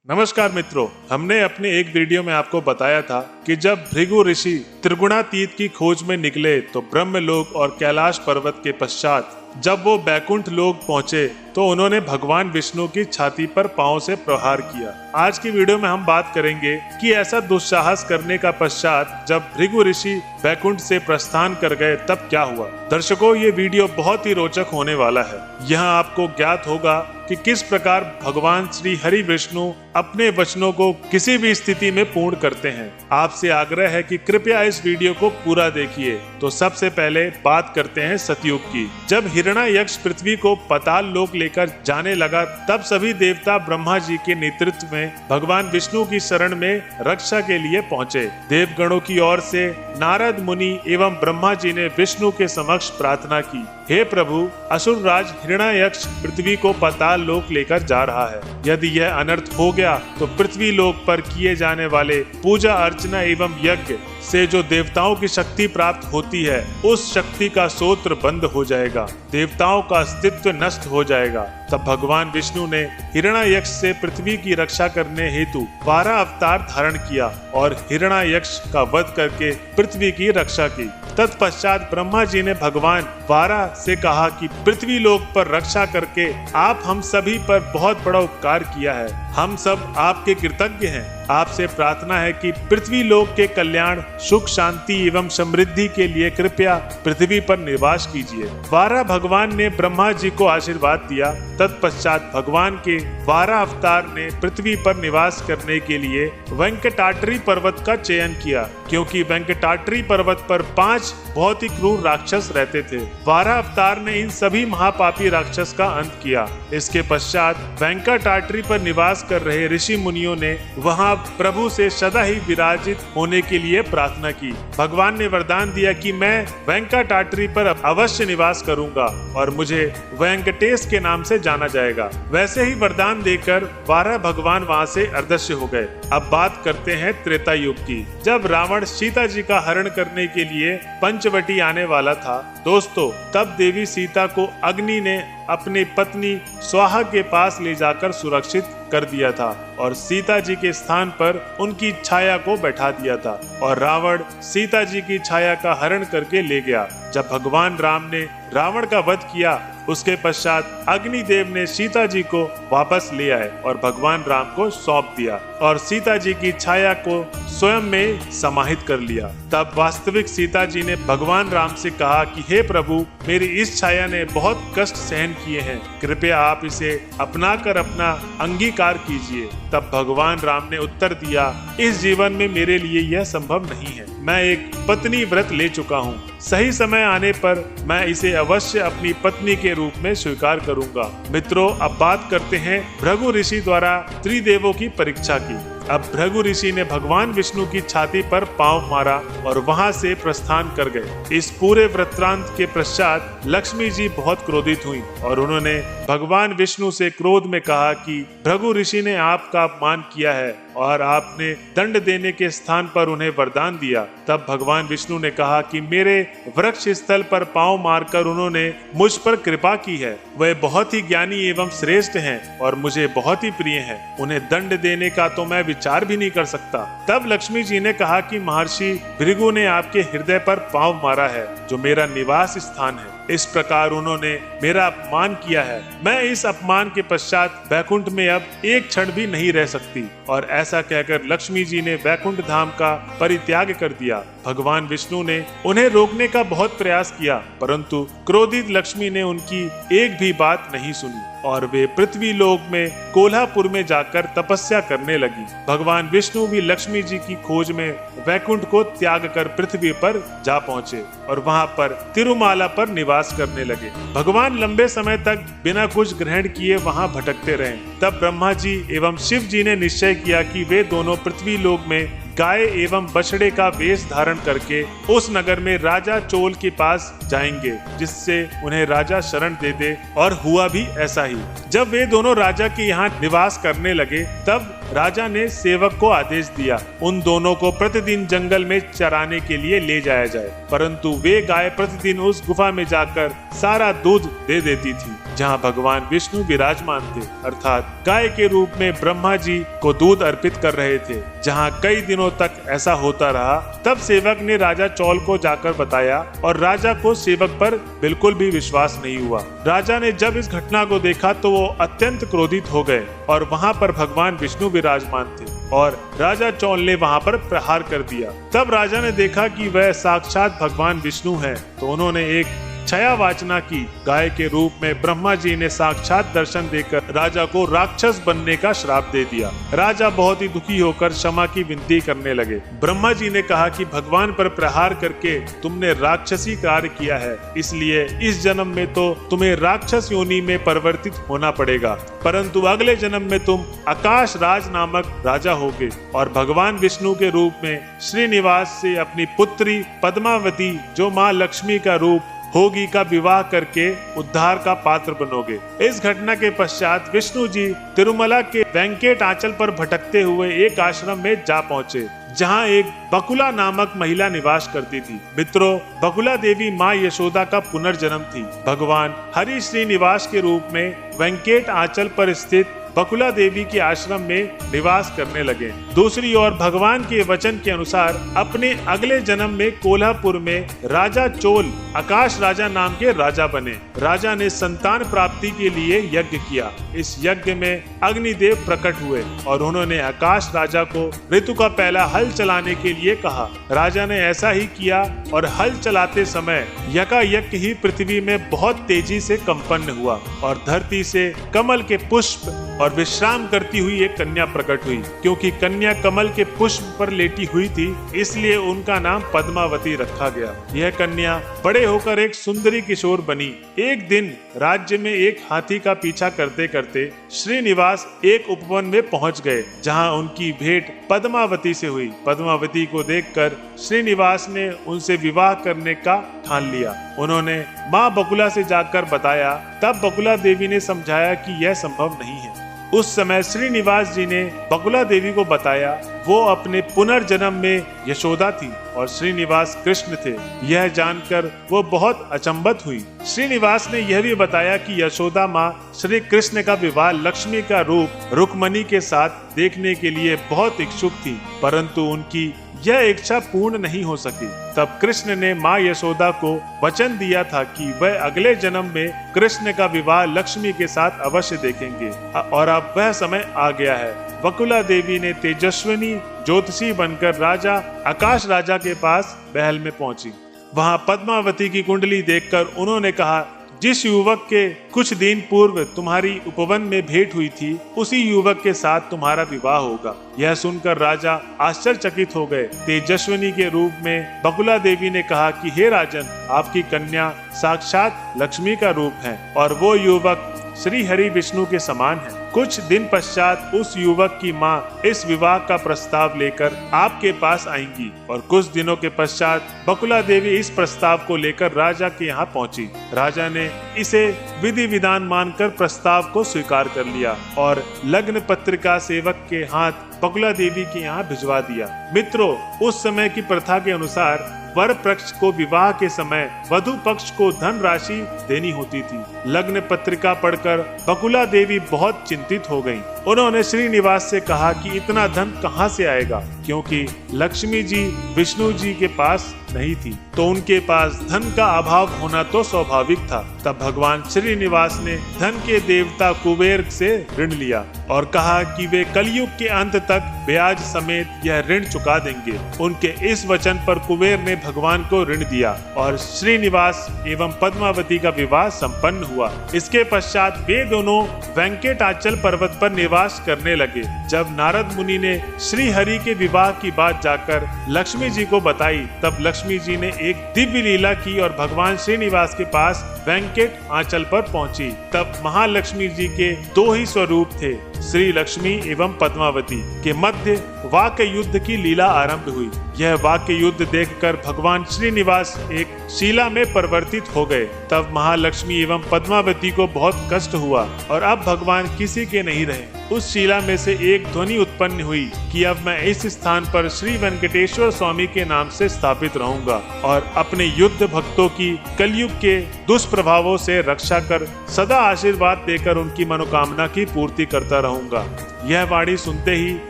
नमस्कार मित्रों, हमने अपने एक वीडियो में आपको बताया था कि जब भृगु ऋषि त्रिगुणातीत की खोज में निकले तो ब्रह्मलोक और कैलाश पर्वत के पश्चात जब वो बैकुंठ लोक पहुंचे तो उन्होंने भगवान विष्णु की छाती पर पांव से प्रहार किया। आज की वीडियो में हम बात करेंगे कि ऐसा दुस्साहस करने का पश्चात जब भृगु ऋषि बैकुंठ से प्रस्थान कर गए तब क्या हुआ। दर्शकों, ये वीडियो बहुत ही रोचक होने वाला है। यहाँ आपको ज्ञात होगा कि किस प्रकार भगवान श्री हरि विष्णु अपने वचनों को किसी भी स्थिति में पूर्ण करते हैं। आपसे आग्रह है कि कृपया इस वीडियो को पूरा देखिए। तो सबसे पहले बात करते हैं सतयुग की। जब हिरण्ययक्ष पृथ्वी को पाताल लोक लेकर जाने लगा तब सभी देवता ब्रह्मा जी के नेतृत्व में भगवान विष्णु की शरण में रक्षा के लिए पहुँचे। देवगणों की ओर से नारद मुनि एवं ब्रह्मा जी ने विष्णु के समक्ष प्रार्थना की, हे प्रभु, असुर राज हिरण्ययक्ष पृथ्वी को पाताल लोक लेकर जा रहा है। यदि यह अनर्थ हो गया तो पृथ्वी लोक पर किए जाने वाले पूजा अर्चना एवं यज्ञ से जो देवताओं की शक्ति प्राप्त होती है उस शक्ति का स्रोत बंद हो जाएगा, देवताओं का अस्तित्व नष्ट हो जाएगा। तब भगवान विष्णु ने हिरण्ययक्ष से पृथ्वी की रक्षा करने हेतु 12 अवतार धारण किया और हिरण्ययक्ष का वध करके पृथ्वी की रक्षा की। तत्पश्चात ब्रह्मा जी ने भगवान वारा से कहा कि पृथ्वी लोक पर रक्षा करके आप हम सभी पर बहुत बड़ा उपकार किया है। हम सब आपके कृतज्ञ हैं। आपसे प्रार्थना है कि पृथ्वी लोक के कल्याण, सुख, शांति एवं समृद्धि के लिए कृपया पृथ्वी पर निवास कीजिए। वारा भगवान ने ब्रह्मा जी को आशीर्वाद दिया। तत्पश्चात भगवान के वारा अवतार ने पृथ्वी पर निवास करने के लिए वेंकटाद्रि पर्वत का चयन किया, क्योंकि वेंकटाद्रि पर्वत पर 5 बहुत ही क्रूर राक्षस रहते थे। वारा अवतार ने इन सभी महापापी राक्षस का अंत किया। इसके पश्चात वेंकटाद्रि पर निवास कर रहे ऋषि मुनियों ने वहां प्रभु से सदा ही विराजित होने के लिए प्रार्थना की। भगवान ने वरदान दिया कि मैं वेंकटाद्रि पर अवश्य निवास करूंगा और मुझे वेंकटेश के नाम से जाना जाएगा। वैसे ही वरदान देकर वारा भगवान वहां से अदृश्य हो गए। अब बात करते हैं त्रेता युग की। जब रावण सीता जी का हरण करने के लिए पंचवटी आने वाला था दोस्तों, तब देवी सीता को अग्नि ने अपनी पत्नी स्वाहा के पास ले जाकर सुरक्षित कर दिया था और सीता जी के स्थान पर उनकी छाया को बैठा दिया था और रावण सीता जी की छाया का हरण करके ले गया। जब भगवान राम ने रावण का वध किया उसके पश्चात अग्निदेव ने सीता जी को वापस ले आए और भगवान राम को सौंप दिया और सीता जी की छाया को स्वयं में समाहित कर लिया। तब वास्तविक सीता जी ने भगवान राम से कहा कि हे प्रभु, मेरी इस छाया ने बहुत कष्ट सहन किए हैं, कृपया आप इसे अपनाकर अपना अंगीकार कीजिए। तब भगवान राम ने उत्तर दिया, इस जीवन में मेरे लिए यह संभव नहीं है। मैं एक पत्नी व्रत ले चुका हूँ। सही समय आने पर मैं इसे अवश्य अपनी पत्नी के रूप में स्वीकार करूंगा। मित्रों, अब बात करते हैं भृगु ऋषि द्वारा त्रिदेवों की परीक्षा की। अब भृगु ऋषि ने भगवान विष्णु की छाती पर पांव मारा और वहां से प्रस्थान कर गए। इस पूरे वृत्तांत के पश्चात लक्ष्मी जी बहुत क्रोधित हुई और उन्होंने भगवान विष्णु से क्रोध में कहा कि भृगु ऋषि ने आपका अपमान किया है और आपने दंड देने के स्थान पर उन्हें वरदान दिया। तब भगवान विष्णु ने कहा कि मेरे वृक्ष स्थल पर पांव मारकर उन्होंने मुझ पर कृपा की है। वे बहुत ही ज्ञानी एवं श्रेष्ठ हैं और मुझे बहुत ही प्रिय हैं। उन्हें दंड देने का तो मैं विचार भी नहीं कर सकता। तब लक्ष्मी जी ने कहा कि महर्षि भृगु ने आपके हृदय पर पांव मारा है, जो मेरा निवास स्थान है। इस प्रकार उन्होंने मेरा अपमान किया है। मैं इस अपमान के पश्चात वैकुंठ में अब एक क्षण भी नहीं रह सकती। और ऐसा कहकर लक्ष्मी जी ने वैकुंठ धाम का परित्याग कर दिया। भगवान विष्णु ने उन्हें रोकने का बहुत प्रयास किया, परंतु क्रोधित लक्ष्मी ने उनकी एक भी बात नहीं सुनी और वे पृथ्वी लोक में कोल्हापुर में जाकर तपस्या करने लगी। भगवान विष्णु भी लक्ष्मी जी की खोज में वैकुंठ को त्याग कर पृथ्वी पर जा पहुँचे और वहाँ पर तिरुमाला पर निवास करने लगे। भगवान लंबे समय तक बिना कुछ ग्रहण किए वहाँ भटकते रहे। तब ब्रह्मा जी एवं शिव जी ने निश्चय किया कि वे दोनों पृथ्वी लोक में गाय एवं बछड़े का वेश धारण करके उस नगर में राजा चोल के पास जाएंगे, जिससे उन्हें राजा शरण दे दे। और हुआ भी ऐसा ही। जब वे दोनों राजा के यहाँ निवास करने लगे तब राजा ने सेवक को आदेश दिया उन दोनों को प्रतिदिन जंगल में चराने के लिए ले जाया जाए, परंतु वे गाय प्रतिदिन उस गुफा में जाकर सारा दूध दे देती थी जहाँ भगवान विष्णु विराजमान थे, अर्थात गाय के रूप में ब्रह्मा जी को दूध अर्पित कर रहे थे। जहाँ कई दिनों तक ऐसा होता रहा, तब सेवक ने राजा चौल को जाकर बताया और राजा को सेवक पर बिल्कुल भी विश्वास नहीं हुआ। राजा ने जब इस घटना को देखा तो वो अत्यंत क्रोधित हो गए और वहाँ पर भगवान विष्णु विराजमान थे और राजा चौल ने वहाँ पर प्रहार कर दिया। तब राजा ने देखा कि वह साक्षात भगवान विष्णु हैं, तो उन्होंने एक छया वाचना की। गाय के रूप में ब्रह्मा जी ने साक्षात दर्शन देकर राजा को राक्षस बनने का श्राप दे दिया। राजा बहुत ही दुखी होकर क्षमा की विनती करने लगे। ब्रह्मा जी ने कहा कि भगवान पर प्रहार करके तुमने राक्षसी कार्य किया है, इसलिए इस जन्म में तो तुम्हें राक्षस योनि में परिवर्तित होना पड़ेगा, परंतु अगले जन्म में तुम आकाश राज नामक राजा होगे और भगवान विष्णु के रूप में श्रीनिवास से अपनी पुत्री पद्मावती, जो माँ लक्ष्मी का रूप होगी, का विवाह करके उद्धार का पात्र बनोगे। इस घटना के पश्चात विष्णु जी तिरुमला के वेंकट आंचल पर भटकते हुए एक आश्रम में जा पहुँचे, जहाँ एक बकुला नामक महिला निवास करती थी। मित्रों, बकुला देवी माँ यशोदा का पुनर्जन्म थी। भगवान हरि श्रीनिवास के रूप में वेंकट आंचल पर स्थित बकुला देवी के आश्रम में निवास करने लगे। दूसरी ओर भगवान के वचन के अनुसार अपने अगले जन्म में कोल्हापुर में राजा चोल आकाश राजा नाम के राजा बने। राजा ने संतान प्राप्ति के लिए यज्ञ किया। इस यज्ञ में अग्निदेव प्रकट हुए और उन्होंने आकाश राजा को ऋतु का पहला हल चलाने के लिए कहा। राजा ने ऐसा ही किया और हल चलाते समय यकायक ही पृथ्वी में बहुत तेजी से कंपन हुआ और धरती से कमल के पुष्प और विश्राम करती हुई एक कन्या प्रकट हुई। क्योंकि कन्या कमल के पुष्प पर लेटी हुई थी, इसलिए उनका नाम पद्मावती रखा गया। यह कन्या बड़े होकर एक सुंदरी किशोर बनी। एक दिन राज्य में एक हाथी का पीछा करते करते श्रीनिवास एक उपवन में पहुंच गए, जहां उनकी भेंट पद्मावती से हुई। पद्मावती को देखकर श्रीनिवास ने उनसे विवाह करने का ठान लिया। उन्होंने माँ बकुला से जाकर बताया, तब बकुला देवी ने समझाया कि यह संभव नहीं है। उस समय श्रीनिवास जी ने बकुला देवी को बताया वो अपने पुनर्जन्म में यशोदा थी और श्रीनिवास कृष्ण थे। यह जानकर वो बहुत अचंभित हुई। श्रीनिवास ने यह भी बताया कि यशोदा माँ श्री कृष्ण का विवाह लक्ष्मी का रूप रुक्मणी के साथ देखने के लिए बहुत इच्छुक थी, परंतु उनकी यह इच्छा पूर्ण नहीं हो सकी। तब कृष्ण ने माँ यशोदा को वचन दिया था कि वह अगले जन्म में कृष्ण का विवाह लक्ष्मी के साथ अवश्य देखेंगे और अब वह समय आ गया है। बकुला देवी ने तेजस्विनी ज्योतिषी बनकर राजा आकाश राजा के पास महल में पहुंची। वहां पद्मावती की कुंडली देखकर उन्होंने कहा, जिस युवक के कुछ दिन पूर्व तुम्हारी उपवन में भेंट हुई थी, उसी युवक के साथ तुम्हारा विवाह होगा। यह सुनकर राजा आश्चर्यचकित हो गए। तेजस्विनी के रूप में बकुला देवी ने कहा कि हे राजन, आपकी कन्या साक्षात लक्ष्मी का रूप है और वो युवक श्री हरि विष्णु के समान है। कुछ दिन पश्चात उस युवक की माँ इस विवाह का प्रस्ताव लेकर आपके पास आएंगी और कुछ दिनों के पश्चात बकुला देवी इस प्रस्ताव को लेकर राजा के यहाँ पहुँची। राजा ने इसे विधि विधान मानकर प्रस्ताव को स्वीकार कर लिया और लग्न पत्रिका सेवक के हाथ बकुला देवी के यहाँ भिजवा दिया। मित्रों, उस समय की प्रथा के अनुसार वर पक्ष को विवाह के समय वधु पक्ष को धन राशि देनी होती थी। लग्न पत्रिका पढ़कर बकुला देवी बहुत चिंतित हो गईं। उन्होंने श्रीनिवास से कहा कि इतना धन कहाँ से आएगा, क्योंकि लक्ष्मी जी विष्णु जी के पास नहीं थी, तो उनके पास धन का अभाव होना तो स्वाभाविक था। तब भगवान श्रीनिवास ने धन के देवता कुबेर से ऋण लिया और कहा कि वे कलयुग के अंत तक ब्याज समेत यह ऋण चुका देंगे। उनके इस वचन पर कुबेर ने भगवान को ऋण दिया और श्रीनिवास एवं पद्मावती का विवाह संपन्न हुआ। इसके पश्चात वे दोनों वेंकटाचल पर्वत पर निवास करने लगे। जब नारद मुनि ने श्री हरि के विवाह की बात जाकर लक्ष्मी जी को बताई, तब लक्ष्मी जी ने एक दिव्य लीला की और भगवान श्रीनिवास के पास वेंकट आंचल पर पहुंची। तब महालक्ष्मी जी के दो ही स्वरूप थे, श्री लक्ष्मी एवं पद्मावती के मध्य वाक युद्ध की लीला आरंभ हुई। यह वाक्य युद्ध देखकर भगवान श्रीनिवास एक शिला में परिवर्तित हो गए। तब महालक्ष्मी एवं पद्मावती को बहुत कष्ट हुआ और अब भगवान किसी के नहीं रहे। उस शिला में से एक ध्वनि उत्पन्न हुई कि अब मैं इस स्थान पर श्री वेंकटेश्वर स्वामी के नाम से स्थापित रहूंगा और अपने युद्ध भक्तों की कलयुग के दुष्प्रभावों से रक्षा कर सदा आशीर्वाद देकर उनकी मनोकामना की पूर्ति करता रहूंगा। यह वाणी सुनते ही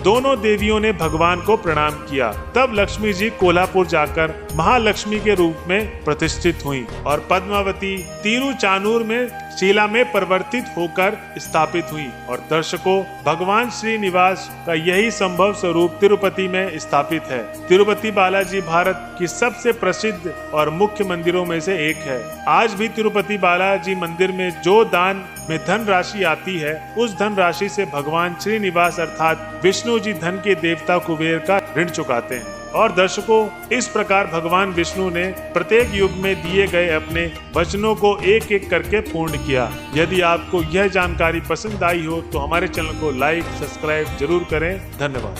दोनों देवियों ने भगवान को प्रणाम किया। तब लक्ष्मी जी कोल्हापुर जाकर महालक्ष्मी के रूप में प्रतिष्ठित हुई और पद्मावती तिरुचानूर में शिला में परिवर्तित होकर स्थापित हुई और दर्शकों भगवान श्रीनिवास का यही संभव स्वरूप तिरुपति में स्थापित है। तिरुपति बालाजी भारत की सबसे प्रसिद्ध और मुख्य मंदिरों में से एक है। आज भी तिरुपति बालाजी मंदिर में जो दान में धन राशि आती है, उस धन राशि से भगवान श्रीनिवास अर्थात विष्णु जी धन के देवता कुबेर का ऋण चुकाते हैं। और दर्शकों, इस प्रकार भगवान विष्णु ने प्रत्येक युग में दिए गए अपने वचनों को एक एक करके पूर्ण किया। यदि आपको यह जानकारी पसंद आई हो तो हमारे चैनल को लाइक सब्सक्राइब जरूर करें। धन्यवाद।